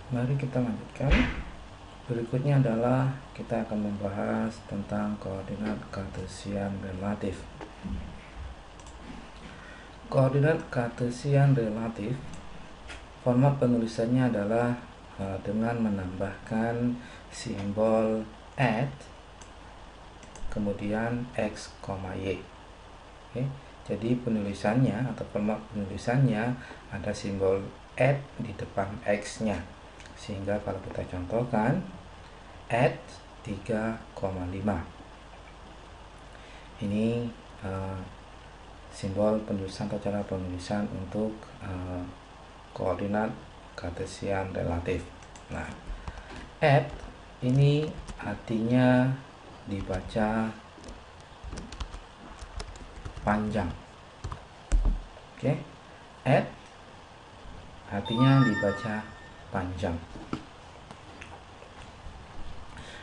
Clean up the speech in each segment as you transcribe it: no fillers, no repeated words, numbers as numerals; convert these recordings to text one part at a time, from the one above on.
Mari kita lanjutkan. Berikutnya adalah kita akan membahas tentang koordinat kartesian relatif. Koordinat kartesian relatif, format penulisannya adalah dengan menambahkan simbol at, kemudian x, y. Oke, jadi penulisannya atau format penulisannya ada simbol at di depan x-nya. Sehingga kalau kita contohkan at 3,5, ini simbol penulisan atau cara penulisan untuk koordinat kartesian relatif. Nah, at ini artinya dibaca panjang. Oke, at artinya dibaca panjang.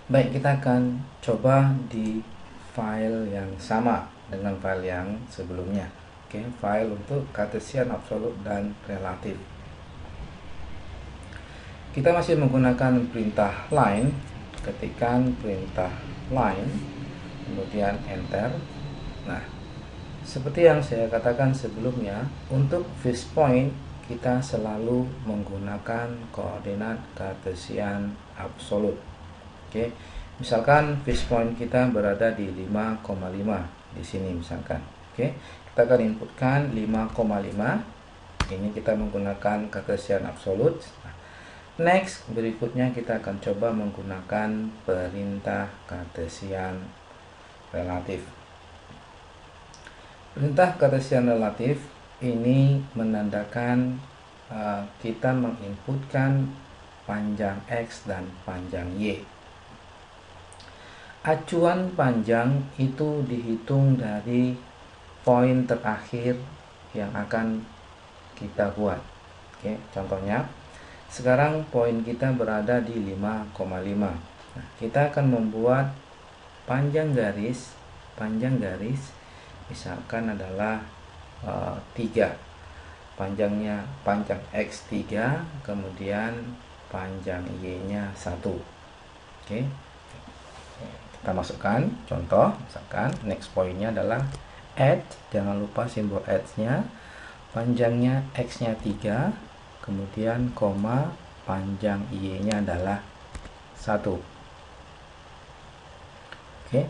Baik, kita akan coba di file yang sama dengan file yang sebelumnya. Oke, file untuk kartesian absolut dan relatif. Kita masih menggunakan perintah line. Ketikkan perintah line, kemudian enter. Nah, seperti yang saya katakan sebelumnya, untuk fixed point kita selalu menggunakan koordinat kartesian absolut. Oke, misalkan fixed point kita berada di 5,5 di sini misalkan. Oke, kita akan inputkan 5,5. Ini kita menggunakan kartesian absolut. Next, berikutnya kita akan coba menggunakan perintah kartesian relatif. Perintah kartesian relatif ini menandakan kita menginputkan panjang x dan panjang y. Acuan panjang itu dihitung dari poin terakhir yang akan kita buat. Oke, contohnya sekarang poin kita berada di 5,5. Nah, kita akan membuat panjang garis misalkan adalah 3. Panjang x 3, kemudian panjang y-nya 1. Oke. Kita masukkan contoh, misalkan next pointnya adalah add, jangan lupa simbol add-nya, panjangnya x-nya 3, kemudian koma, panjang y-nya adalah 1. Oke.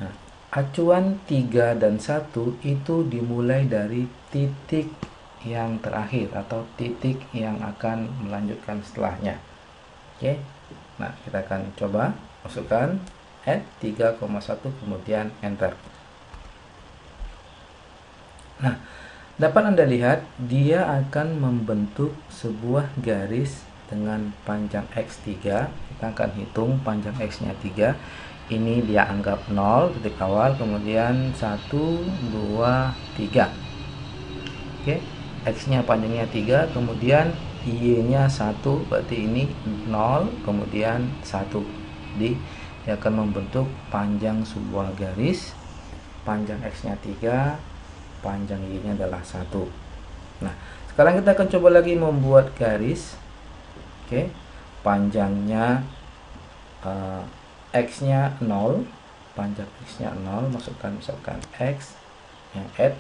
Nah, acuan 3 dan 1 itu dimulai dari titik yang terakhir atau titik yang akan melanjutkan setelahnya. Oke. Nah, kita akan coba masukkan add 3,1 kemudian enter. Nah, dapat Anda lihat dia akan membentuk sebuah garis dengan panjang x3. Kita akan hitung panjang x-nya 3. Ini dia anggap 0 titik awal, kemudian 1, 2, 3. Oke, x-nya panjangnya 3, kemudian y-nya 1, berarti ini 0, kemudian 1. Jadi dia akan membentuk panjang sebuah garis, panjang x-nya 3, panjang y-nya adalah 1. Nah, sekarang kita akan coba lagi membuat garis. Oke, panjangnya x-nya 0, panjang x-nya 0, masukkan misalkan x yang add,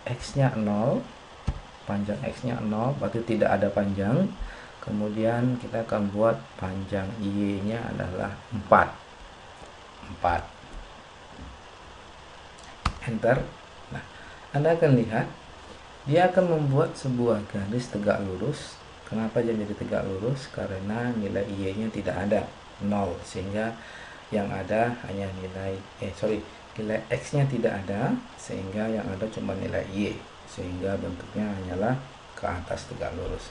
x-nya 0, panjang x-nya 0, berarti tidak ada panjang. Kemudian kita akan buat panjang y-nya adalah 4. Enter. Nah, Anda akan lihat dia akan membuat sebuah garis tegak lurus. Kenapa jadi tegak lurus? Karena nilai y-nya tidak ada, 0, sehingga yang ada hanya nilai x-nya tidak ada, sehingga yang ada cuma nilai y, sehingga bentuknya hanyalah ke atas tegak lurus.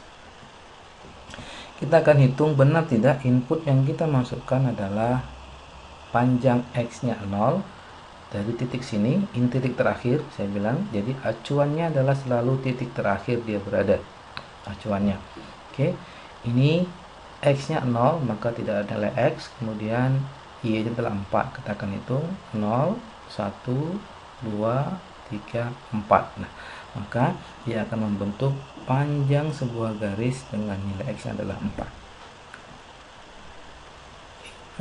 Kita akan hitung benar tidak input yang kita masukkan adalah panjang x-nya 0 dari titik sini, ini titik terakhir saya bilang. Jadi acuannya adalah selalu titik terakhir dia berada, acuannya. Oke, ini x-nya 0, maka tidak ada nilai x, kemudian y-nya adalah 4. Kita akan hitung 0, 1, 2, 3, 4. Nah, maka dia akan membentuk panjang sebuah garis dengan nilai X-nya adalah 4.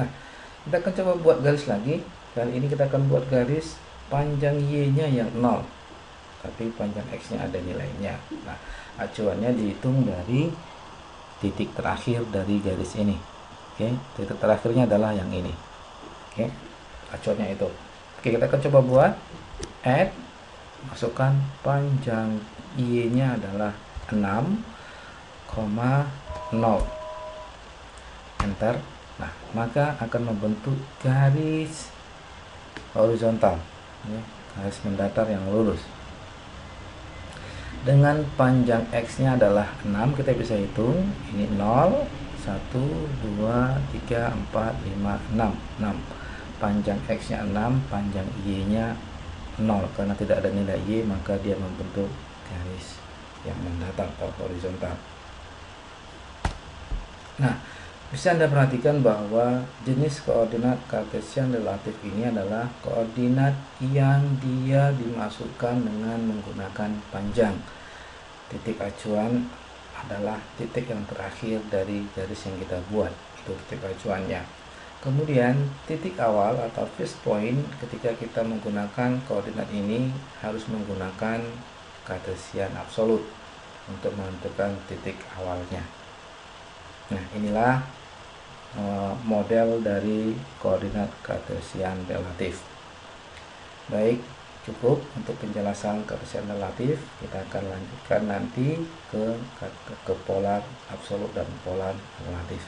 Nah, kita akan coba buat garis lagi. Kali ini kita akan buat garis panjang Y-nya yang 0, tapi panjang X-nya ada nilainya. Nah, acuannya dihitung dari titik terakhir dari garis ini. Oke, titik terakhirnya adalah yang ini. Oke, acuannya itu. Oke, kita akan coba buat add. Masukkan panjang Y-nya adalah 6,0. Enter. Nah, maka akan membentuk garis horizontal, ya, garis mendatar yang lurus. Dengan panjang X-nya adalah 6, kita bisa hitung. Ini 0, 1, 2, 3, 4, 5, 6. 6. Panjang X-nya 6, panjang Y-nya 0. Karena tidak ada nilai Y, maka dia membentuk garis yang mendatar atau horizontal. Nah, bisa Anda perhatikan bahwa jenis koordinat Cartesian relatif ini adalah koordinat yang dia dimasukkan dengan menggunakan panjang. Titik acuan adalah titik yang terakhir dari garis yang kita buat, itu titik acuannya. Kemudian titik awal atau first point ketika kita menggunakan koordinat ini harus menggunakan Cartesian absolut untuk menentukan titik awalnya. Nah, inilah model dari koordinat Cartesian relatif. Baik, cukup untuk penjelasan Cartesian relatif. Kita akan lanjutkan nanti ke polar absolut dan polar relatif.